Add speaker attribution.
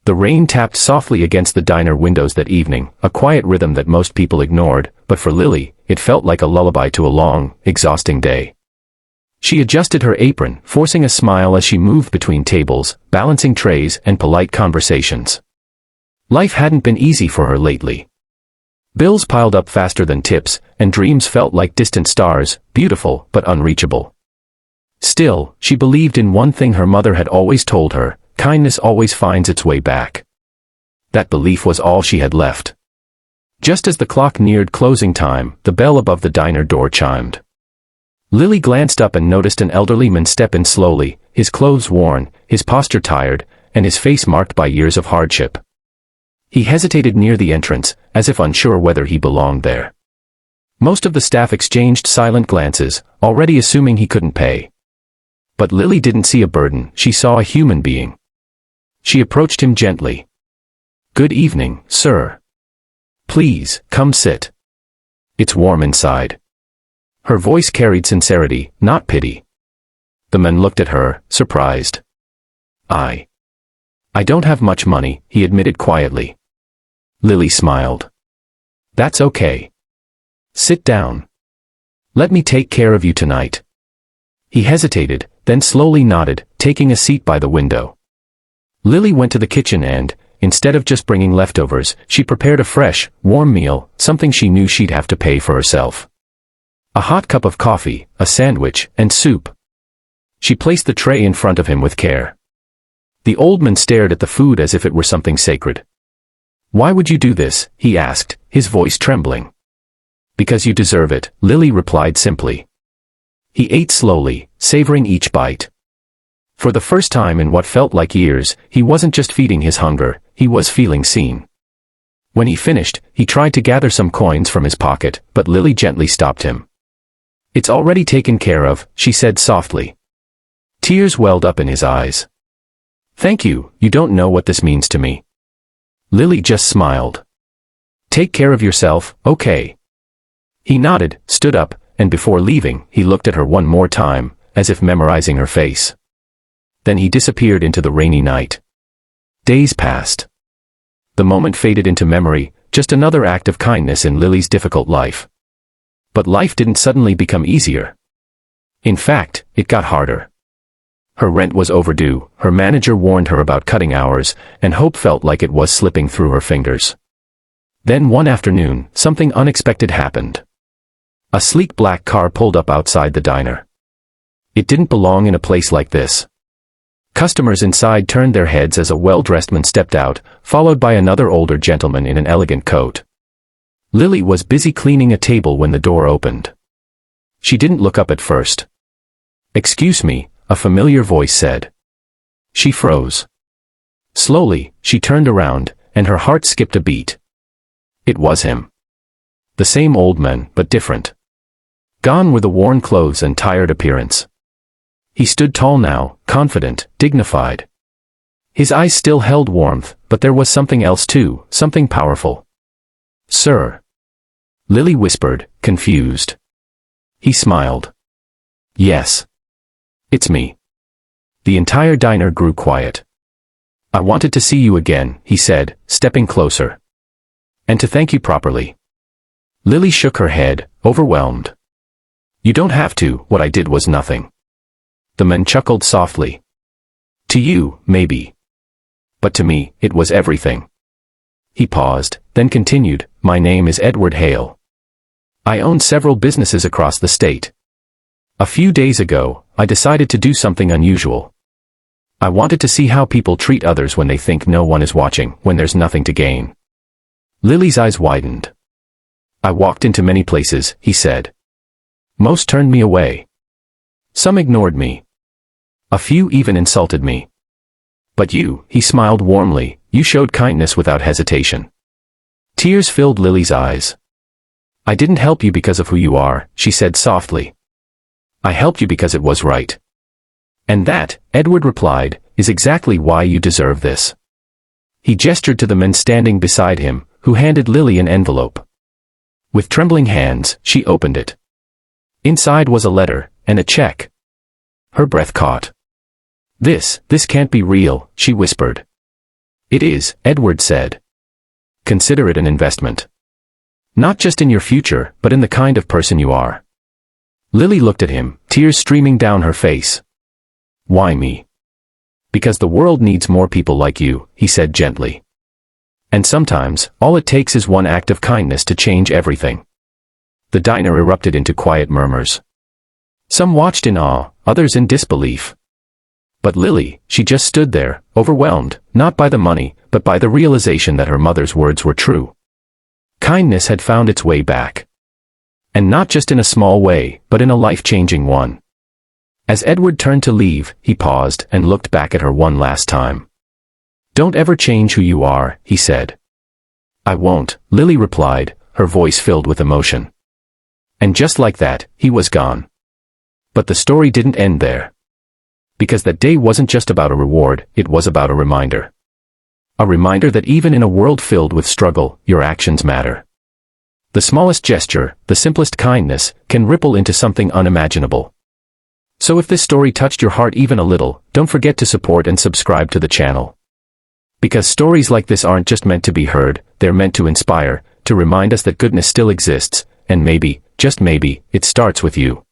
Speaker 1: The rain tapped softly against the diner windows that evening, a quiet rhythm that most people ignored, but for Lily, it felt like a lullaby to a long, exhausting day. She adjusted her apron, forcing a smile as she moved between tables, balancing trays and polite conversations. Life hadn't been easy for her lately. Bills piled up faster than tips, and dreams felt like distant stars, beautiful but unreachable. Still, she believed in one thing her mother had always told her: kindness always finds its way back. That belief was all she had left. Just as the clock neared closing time, the bell above the diner door chimed. Lily glanced up and noticed an elderly man step in slowly, his clothes worn, his posture tired, and his face marked by years of hardship. He hesitated near the entrance, as if unsure whether he belonged there. Most of the staff exchanged silent glances, already assuming he couldn't pay. But Lily didn't see a burden, she saw a human being. She approached him gently. "Good evening, sir. Please, come sit. It's warm inside." Her voice carried sincerity, not pity. The man looked at her, surprised. I don't have much money," he admitted quietly. Lily smiled. "That's okay. Sit down. Let me take care of you tonight." He hesitated, then slowly nodded, taking a seat by the window. Lily went to the kitchen and, instead of just bringing leftovers, she prepared a fresh, warm meal, something she knew she'd have to pay for herself. A hot cup of coffee, a sandwich, and soup. She placed the tray in front of him with care. The old man stared at the food as if it were something sacred. "Why would you do this?" he asked, his voice trembling. "Because you deserve it," Lily replied simply. He ate slowly, savoring each bite. For the first time in what felt like years, he wasn't just feeding his hunger, he was feeling seen. When he finished, he tried to gather some coins from his pocket, but Lily gently stopped him. "It's already taken care of," she said softly. Tears welled up in his eyes. "Thank you, you don't know what this means to me." Lily just smiled. "Take care of yourself, okay?" He nodded, stood up, and before leaving, he looked at her one more time, as if memorizing her face. Then he disappeared into the rainy night. Days passed. The moment faded into memory, just another act of kindness in Lily's difficult life. But life didn't suddenly become easier. In fact, it got harder. Her rent was overdue, her manager warned her about cutting hours, and hope felt like it was slipping through her fingers. Then one afternoon, something unexpected happened. A sleek black car pulled up outside the diner. It didn't belong in a place like this. Customers inside turned their heads as a well-dressed man stepped out, followed by another older gentleman in an elegant coat. Lily was busy cleaning a table when the door opened. She didn't look up at first. "Excuse me," a familiar voice said. She froze. Slowly, she turned around, and her heart skipped a beat. It was him. The same old man, but different. Gone were the worn clothes and tired appearance. He stood tall now, confident, dignified. His eyes still held warmth, but there was something else too, something powerful. "Sir." Lily whispered, confused. He smiled. "Yes. It's me." The entire diner grew quiet. "I wanted to see you again," he said, stepping closer. "And to thank you properly." Lily shook her head, overwhelmed. "You don't have to, what I did was nothing." The man chuckled softly. "To you, maybe. But to me, it was everything." He paused, then continued, "My name is Edward Hale. I own several businesses across the state. A few days ago, I decided to do something unusual. I wanted to see how people treat others when they think no one is watching, when there's nothing to gain." Lily's eyes widened. "I walked into many places," he said. "Most turned me away. Some ignored me. A few even insulted me. But you," he smiled warmly, "you showed kindness without hesitation." Tears filled Lily's eyes. "I didn't help you because of who you are," she said softly. "I helped you because it was right. And that," Edward replied, "is exactly why you deserve this." He gestured to the man standing beside him, who handed Lily an envelope. With trembling hands, she opened it. Inside was a letter, and a check. Her breath caught. This can't be real," she whispered. It is, Edward said. Consider it an investment. Not just in your future, but in the kind of person you are. Lily looked at him, tears streaming down her face. Why me? Because the world needs more people like you, he said gently. And sometimes, all it takes is one act of kindness to change everything. The diner erupted into quiet murmurs. Some watched in awe, others in disbelief. But Lily, she just stood there, overwhelmed, not by the money, but by the realization that her mother's words were true. Kindness had found its way back. And not just in a small way, but in a life-changing one. As Edward turned to leave, he paused and looked back at her one last time. Don't ever change who you are, he said. I won't, Lily replied, her voice filled with emotion. And just like that, he was gone. But the story didn't end there. Because that day wasn't just about a reward, it was about a reminder. A reminder that even in a world filled with struggle, your actions matter. The smallest gesture, the simplest kindness, can ripple into something unimaginable. So if this story touched your heart even a little, don't forget to support and subscribe to the channel. Because stories like this aren't just meant to be heard, they're meant to inspire, to remind us that goodness still exists, and maybe, just maybe, it starts with you.